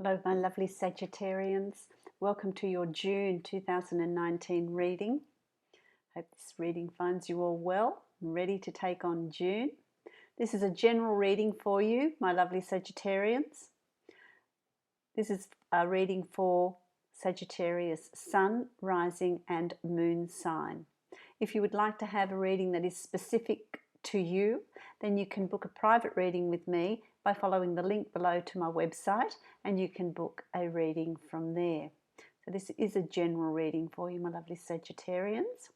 Hello, my lovely Sagittarians. Welcome to your June 2019 reading. Hope this reading finds you all well and ready to take on June. This is a general reading for you, my lovely Sagittarians. This is a reading for Sagittarius Sun, Rising and Moon sign. If you would like to have a reading that is specific to you, then you can book a private reading with me by following the link below to my website, and you can book a reading from there. So this is a general reading for you, my lovely Sagittarians.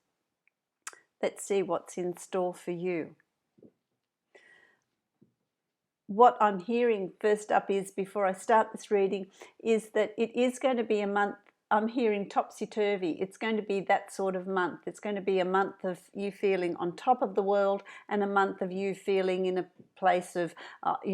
Let's see what's in store for you. What I'm hearing first up is, before I start this reading, is that it is going to be a month. I'm hearing topsy-turvy. It's going to be that sort of month. It's going to be a month of you feeling on top of the world, and a month of you feeling in a place of,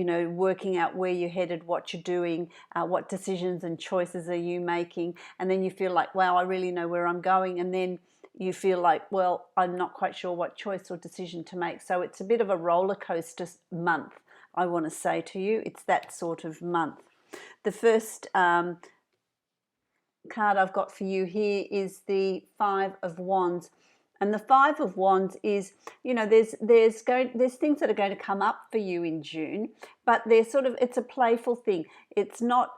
working out where you're headed, what you're doing, what decisions and choices are you making. And then you feel like, wow, I really know where I'm going. And then you feel like, well, I'm not quite sure what choice or decision to make. So it's a bit of a roller coaster month, I want to say to you. It's that sort of month. The first card I've got for you here is the Five of Wands, and the Five of Wands is, there's things that are going to come up for you in June, but it's a playful thing. It's not,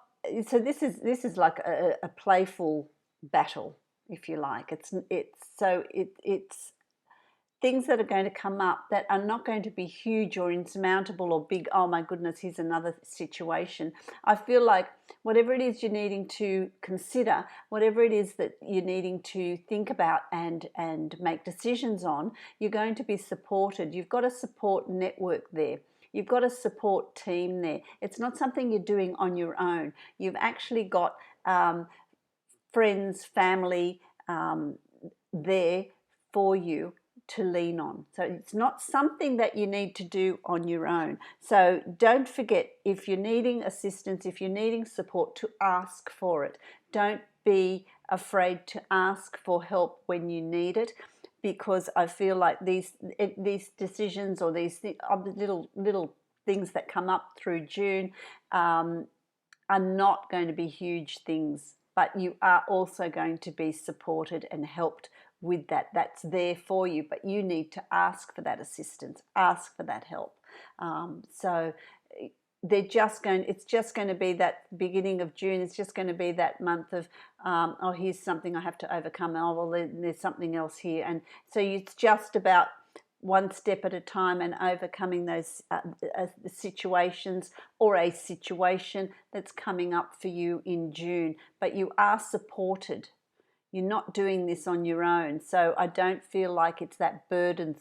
so this is like a playful battle, if you like. It's things that are going to come up that are not going to be huge or insurmountable or big. Oh my goodness, here's another situation. I feel like whatever it is you're needing to consider, whatever it is that you're needing to think about and make decisions on, you're going to be supported. You've got a support network there. You've got a support team there. It's not something you're doing on your own. You've actually got friends, family there for you to lean on. So it's not something that you need to do on your own. So don't forget, if you're needing assistance, if you're needing support, to ask for it. Don't be afraid to ask for help when you need it, because I feel like these decisions, or these little things that come up through June are not going to be huge things, but you are also going to be supported and helped with that. That's there for you, but you need to ask for that assistance, ask for that help. So it's just going to be that beginning of June. It's just going to be that month of, oh, here's something I have to overcome. Oh, well, there's something else here. And so it's just about one step at a time and overcoming those situations, or a situation that's coming up for you in June. But you are supported. You're not doing this on your own. So I don't feel like it's that burdensome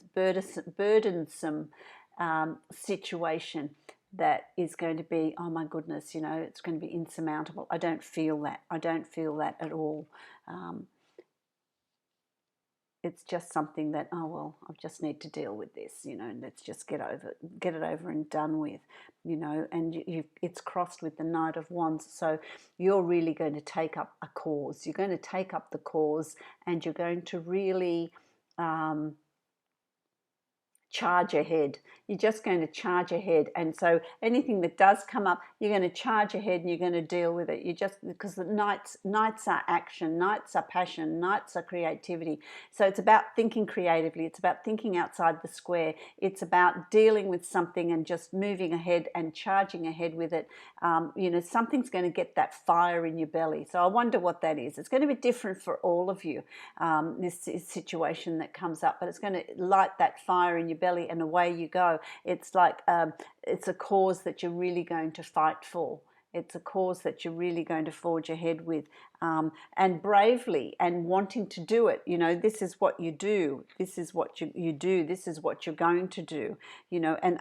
situation that is going to be, oh my goodness, it's going to be insurmountable. I don't feel that. I don't feel that at all. It's just something that, oh well, I just need to deal with this, and let's just get it over and done with, and it's crossed with the Knight of Wands. So you're really going to take up a cause. You're going to take up the cause, and you're going to really charge ahead. You're just going to charge ahead. And so anything that does come up, you're going to charge ahead and you're going to deal with it. Because the knights are action, knights are passion, knights are creativity. So it's about thinking creatively. It's about thinking outside the square. It's about dealing with something and just moving ahead and charging ahead with it. Something's going to get that fire in your belly. So I wonder what that is. It's going to be different for all of you, this situation that comes up, but it's going to light that fire in your belly, and away you go. It's like it's a cause that you're really going to fight for. It's a cause that you're really going to forge ahead with, and bravely, and wanting to do it. This is what you do. This is what you do. This is what you're going to do. And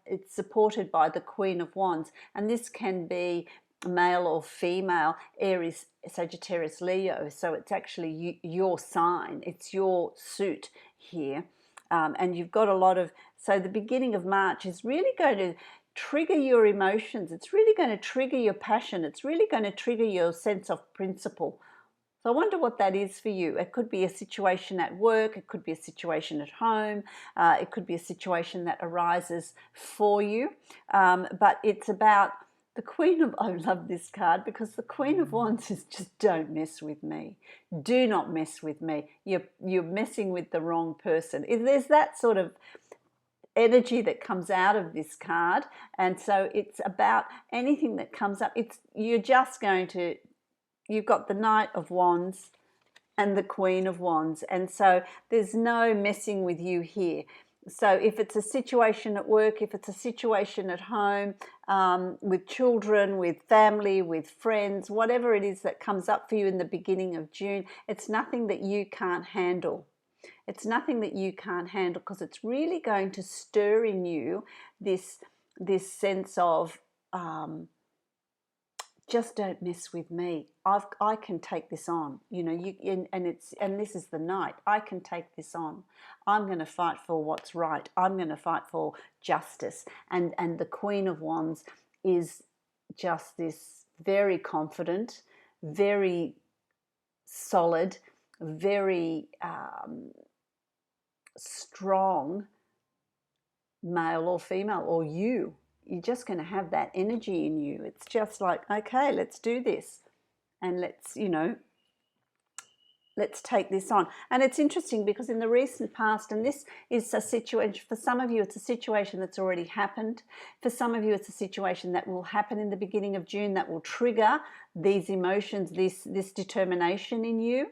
it's supported by the Queen of Wands, and this can be male or female, Aries, Sagittarius, Leo. So it's actually your sign. It's your suit here. And you've got a lot of, so the beginning of March is really going to trigger your emotions. It's really going to trigger your passion. It's really going to trigger your sense of principle. So I wonder what that is for you. It could be a situation at work. It could be a situation at home. It could be a situation that arises for you. But it's about The Queen of, I love this card because the Queen of Wands is just, don't mess with me. Do not mess with me. You're messing with the wrong person. There's that sort of energy that comes out of this card, and so it's about anything that comes up. You're just going to, you've got the Knight of Wands and the Queen of Wands, and so there's no messing with you here. So if it's a situation at work, if it's a situation at home, with children, with family, with friends, whatever it is that comes up for you in the beginning of June, it's nothing that you can't handle. It's nothing that you can't handle, because it's really going to stir in you this sense of just don't mess with me. I can take this on. You know, and this is the Knight. I can take this on. I'm going to fight for what's right. I'm going to fight for justice. And the Queen of Wands is just this very confident, very solid, very strong male or female, or you're just going to have that energy in you. It's just like, okay, let's do this, and let's take this on. And it's interesting because in the recent past, and this is a situation, for some of you it's a situation that's already happened, for some of you it's a situation that will happen in the beginning of June that will trigger these emotions, this determination in you.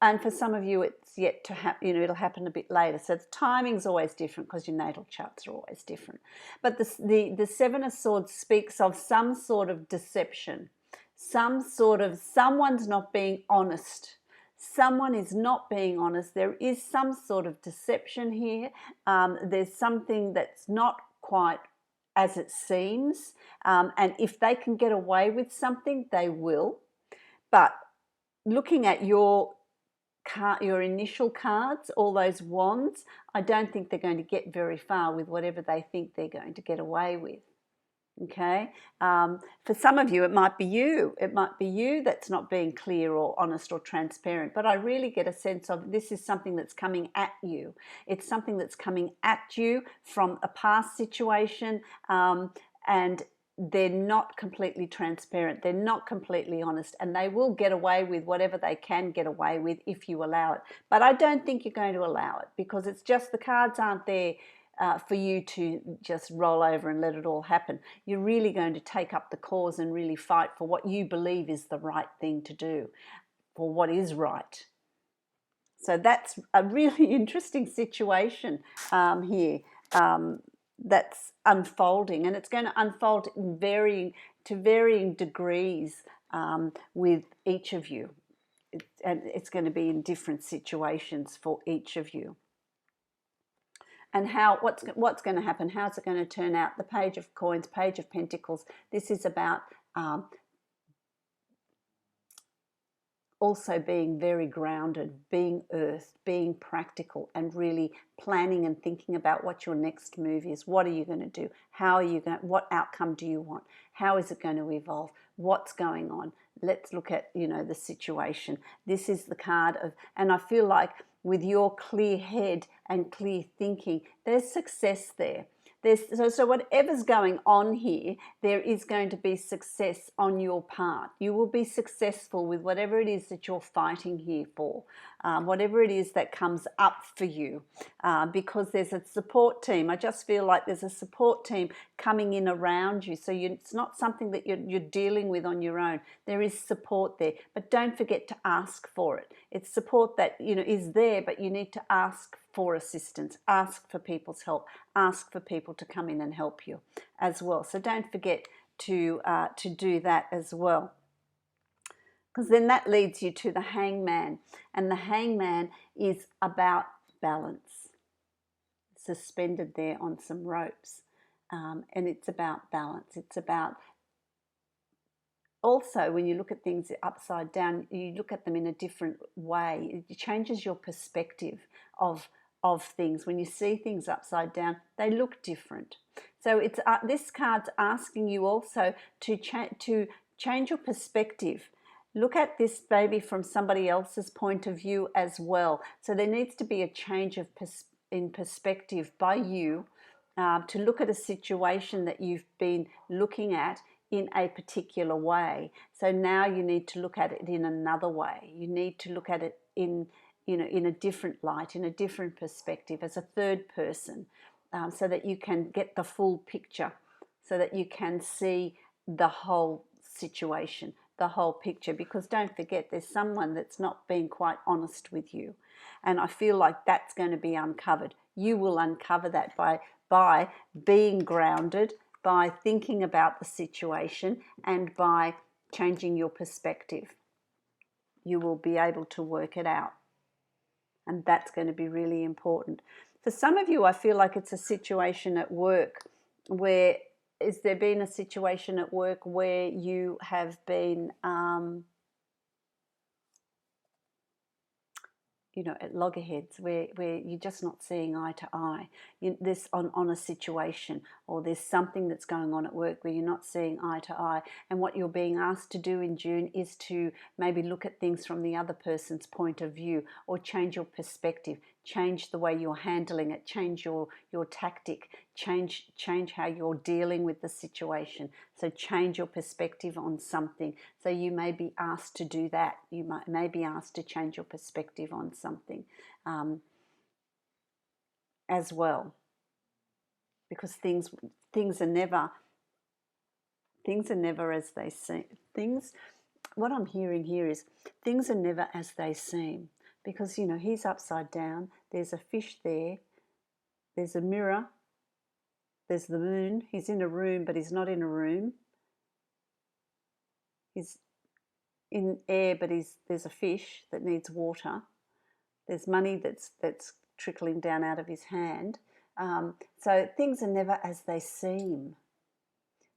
And for some of you, it's yet to happen, it'll happen a bit later. So the timing's always different because your natal charts are always different. But the Seven of Swords speaks of some sort of deception, someone's not being honest. Someone is not being honest. There is some sort of deception here. There's something that's not quite as it seems. And if they can get away with something, they will. But looking at your initial cards, all those wands, I don't think they're going to get very far with whatever they think they're going to get away with. Okay, for some of you it might be you. It might be you that's not being clear or honest or transparent. But I really get a sense of this is something that's coming at you. It's something that's coming at you from a past situation, and they're not completely transparent, they're not completely honest, and they will get away with whatever they can get away with if you allow it. But I don't think you're going to allow it, because it's just the cards aren't there for you to just roll over and let it all happen. You're really going to take up the cause and really fight for what you believe is the right thing to do, for what is right. So that's a really interesting situation here. That's unfolding, and it's going to unfold in varying degrees with each of you, and it's going to be in different situations for each of you. And what's going to happen? How's it going to turn out? The Page of Coins, Page of Pentacles. This is about also being very grounded, being earthed, being practical, and really planning and thinking about what your next move is. What are you going to do? How are you going? What outcome do you want? How is it going to evolve? What's going on? Let's look at the situation. This is the card of, and I feel like with your clear head and clear thinking, there's success there. So whatever's going on here, there is going to be success on your part. You will be successful with whatever it is that you're fighting here for, whatever it is that comes up for you, because there's a support team. I just feel like there's a support team coming in around you. So it's not something that you're dealing with on your own. There is support there, but don't forget to ask for it. It's support that is there, but you need to ask for assistance, ask for people's help, ask for people to come in and help you as well. So don't forget to do that as well, because then that leads you to the Hangman, and the Hangman is about balance, suspended there on some ropes, and it's about balance. It's about also, when you look at things upside down, you look at them in a different way. It changes your perspective of things. When you see things upside down, they look different. So it's this card's asking you also to change your perspective. Look at this maybe from somebody else's point of view as well. So there needs to be a change of perspective by you, to look at a situation that you've been looking at in a particular way. So now you need to look at it in another way. You need to look at it in, you know, in a different light, in a different perspective, as a third person, so that you can get the full picture, so that you can see the whole situation, the whole picture. Because don't forget, there's someone that's not being quite honest with you, and I feel like that's going to be uncovered. You will uncover that by being grounded, by thinking about the situation, and by changing your perspective. You will be able to work it out, and that's going to be really important. For some of you, I feel like it's a situation at work where, has there been a situation at work where you have been you know, at loggerheads, where you're just not seeing eye to eye, this on a situation, or there's something that's going on at work where you're not seeing eye to eye, and what you're being asked to do in June is to maybe look at things from the other person's point of view, or change your perspective, change the way you're handling it, change your tactic, change how you're dealing with the situation. So change your perspective on something. So you may be asked to do that. You may be asked to change your perspective on something as well, because things are never as they seem. What I'm hearing here is things are never as they seem, because, you know, he's upside down, there's a fish there, there's a mirror, there's the moon, he's in a room but he's not in a room, he's in air but there's a fish that needs water, there's money that's trickling down out of his hand. So things are never as they seem.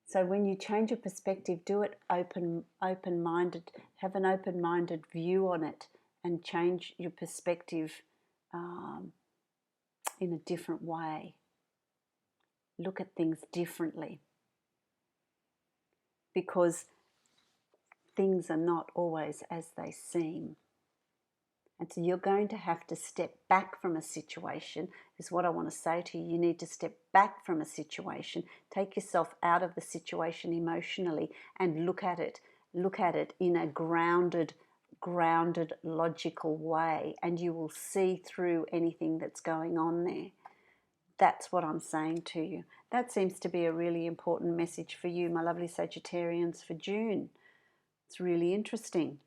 So when you change your perspective, do it open-minded, have an open-minded view on it, and change your perspective in a different way. Look at things differently, because things are not always as they seem. And so you're going to have to step back from a situation, is what I want to say to you. You need to step back from a situation, take yourself out of the situation emotionally, and look at it in a grounded, logical way, and you will see through anything that's going on there. That's what I'm saying to you. That seems to be a really important message for you, my lovely Sagittarians, for June. It's really interesting.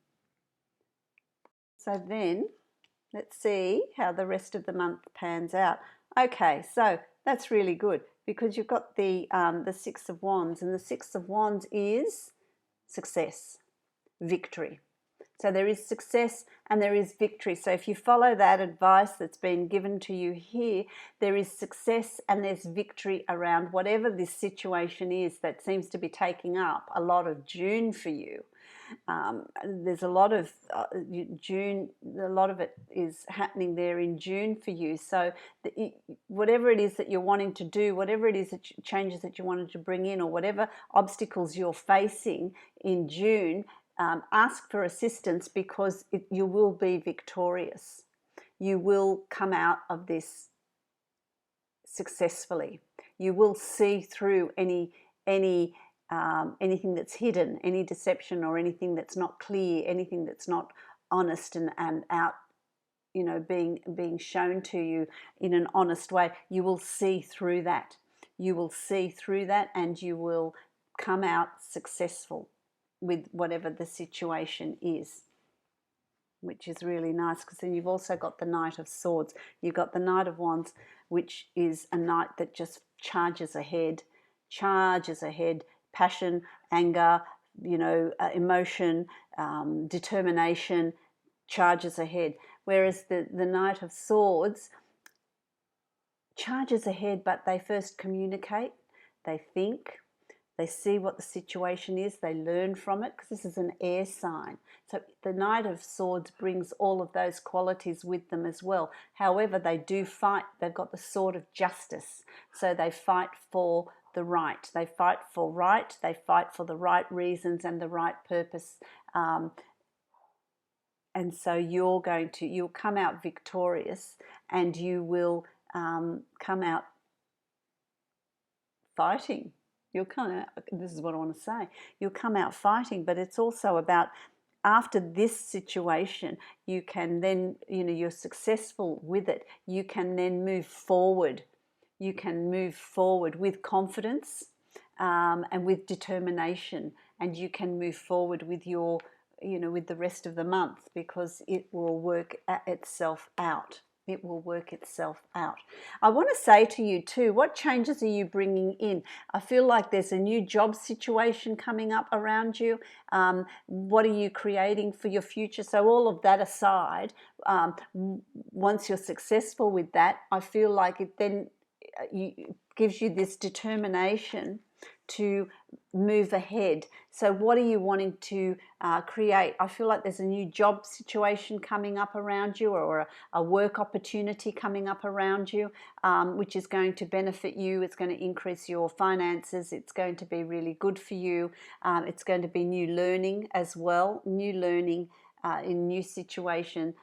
So then, let's see how the rest of the month pans out. Okay, so that's really good, because you've got the Six of Wands, and the Six of Wands is success, victory. So there is success and there is victory. So if you follow that advice that's been given to you here, there is success and there's victory around whatever this situation is that seems to be taking up a lot of June for you. There's a lot of June, a lot of it is happening there in June for you. So whatever it is that you're wanting to do, whatever it is that changes that you wanted to bring in, or whatever obstacles you're facing in June, ask for assistance, because you will be victorious. You will come out of this successfully. You will see through anything that's hidden, any deception or anything that's not clear, anything that's not honest and out, you know, being shown to you in an honest way. You will see through that. You will see through that, and you will come out successful with whatever the situation is, which is really nice, because then you've also got the Knight of Swords. You've got the Knight of Wands, which is a knight that just charges ahead, passion, anger, you know, emotion, determination, charges ahead. Whereas the Knight of Swords charges ahead, but they first communicate, they think, they see what the situation is, they learn from it, because this is an air sign. So the Knight of Swords brings all of those qualities with them as well. However, they do fight. They've got the sword of justice. So they fight for the right. They fight for right. They fight for the right reasons and the right purpose. And so you'll come out victorious, and you will come out fighting. You'll come out, this is what I want to say, you'll come out fighting, but it's also about after this situation, you can then, you're successful with it, you can then move forward. You can move forward with confidence and with determination, and you can move forward with your, with the rest of the month, because it will work itself out. It will work itself out. I want to say to you too, what changes are you bringing in? I feel like there's a new job situation coming up around you. What are you creating for your future? So all of that aside, once you're successful with that, I feel like it then gives you this determination to move ahead. So what are you wanting to create? I feel like there's a new job situation coming up around you, or a work opportunity coming up around you, which is going to benefit you. It's going to increase your finances. It's going to be really good for you. It's going to be new learning as well, new learning in new situation,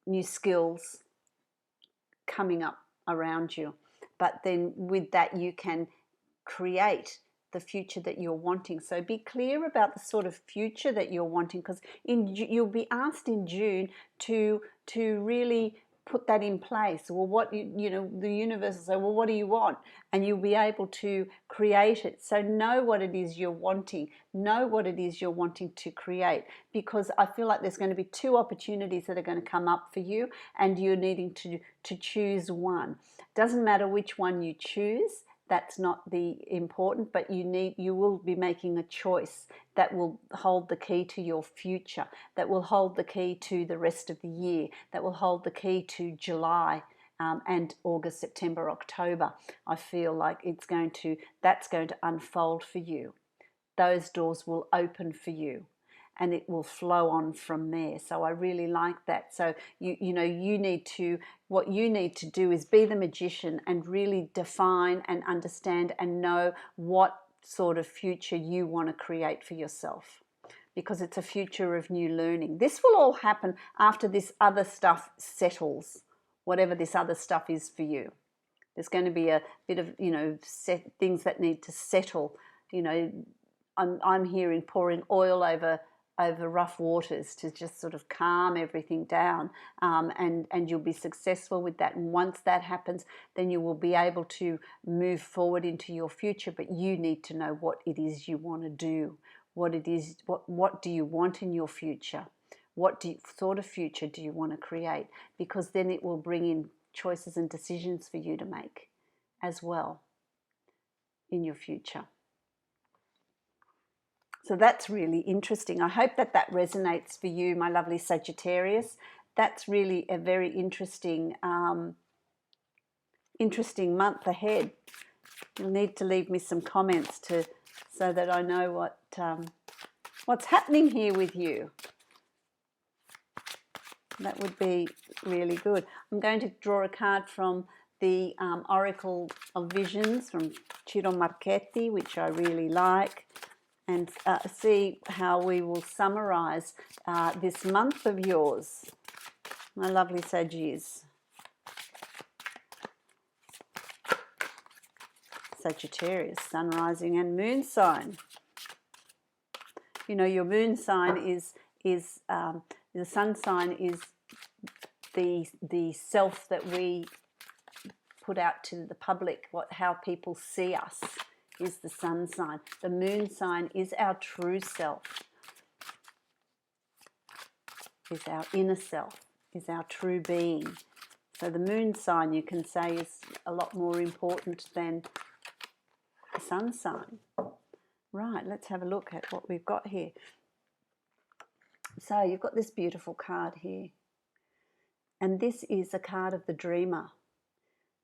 new skills coming up around you. But then with that, you can create the future that you're wanting. So be clear about the sort of future that you're wanting, because you'll be asked in June to really put that in place. Well, what the universe will say, well, what do you want? And you'll be able to create it. So know what it is you're wanting. Know what it is you're wanting to create, because I feel like there's going to be two opportunities that are going to come up for you, and you're needing to choose one. Doesn't matter which one you choose. That's not the important, but you will be making a choice that will hold the key to your future, that will hold the key to the rest of the year, that will hold the key to July and August, September, October. I feel like that's going to unfold for you. Those doors will open for you, and it will flow on from there. So I really like that. So what you need to do is be the magician and really define and understand and know what sort of future you want to create for yourself, because it's a future of new learning. This will all happen after this other stuff settles, whatever this other stuff is for you. There's going to be a bit of, things that need to settle. I'm hearing pouring oil over rough waters to just sort of calm everything down, and you'll be successful with that. And once that happens, then you will be able to move forward into your future. But you need to know what it is you want to do, what do you want in your future, what sort of future do you want to create, because then it will bring in choices and decisions for you to make as well in your future. So that's really interesting. I hope that resonates for you, my lovely Sagittarius. That's really a very interesting month ahead. You'll need to leave me some comments so that I know what's happening here with you. That would be really good. I'm going to draw a card from the Oracle of Visions from Ciro, Marchetti, which I really like, and see how we will summarize this month of yours, my lovely Saggies. Sagittarius, sun, rising and moon sign. Your moon sign is the sun sign is the self that we put out to the public, how people see us. Is the sun sign. The moon sign is our true self, is our inner self, is our true being. So the moon sign, you can say, is a lot more important than the sun sign. Right, let's have a look at what we've got here. So you've got this beautiful card here, and this is a card of the dreamer.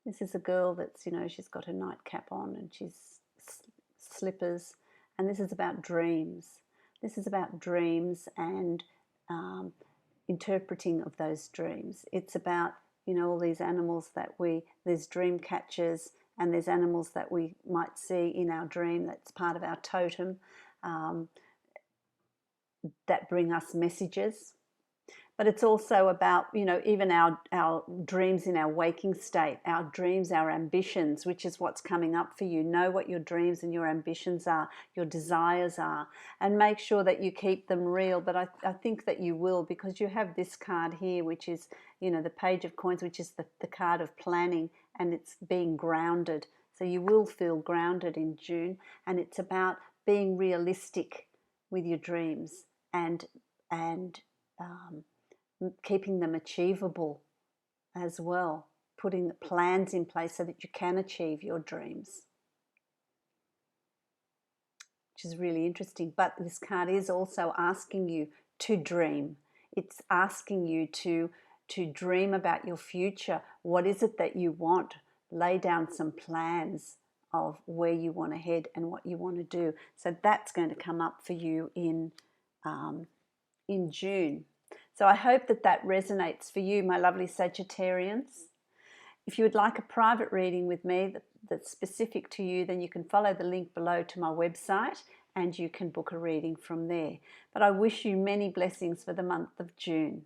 This is a girl that's, she's got her nightcap on and she's slippers, and this is about dreams. This is about dreams and interpreting of those dreams. It's about, all these animals there's dream catchers, and there's animals that we might see in our dream that's part of our totem, that bring us messages. But it's also about, you know, even our dreams in our waking state, our dreams, our ambitions, which is what's coming up for you. Know what your dreams and your ambitions are, your desires are, and make sure that you keep them real. But I think that you will, because you have this card here, which is, you know, the Page of Coins, which is the card of planning, and it's being grounded. So you will feel grounded in June, and it's about being realistic with your dreams and keeping them achievable as well, putting plans in place so that you can achieve your dreams, which is really interesting. But this card is also asking you to dream. It's asking you to dream about your future. What is it that you want? Lay down some plans of where you want to head and what you want to do. So that's going to come up for you in June. So I hope that that resonates for you, my lovely Sagittarians. If you would like a private reading with me that's specific to you, then you can follow the link below to my website and you can book a reading from there. But I wish you many blessings for the month of June.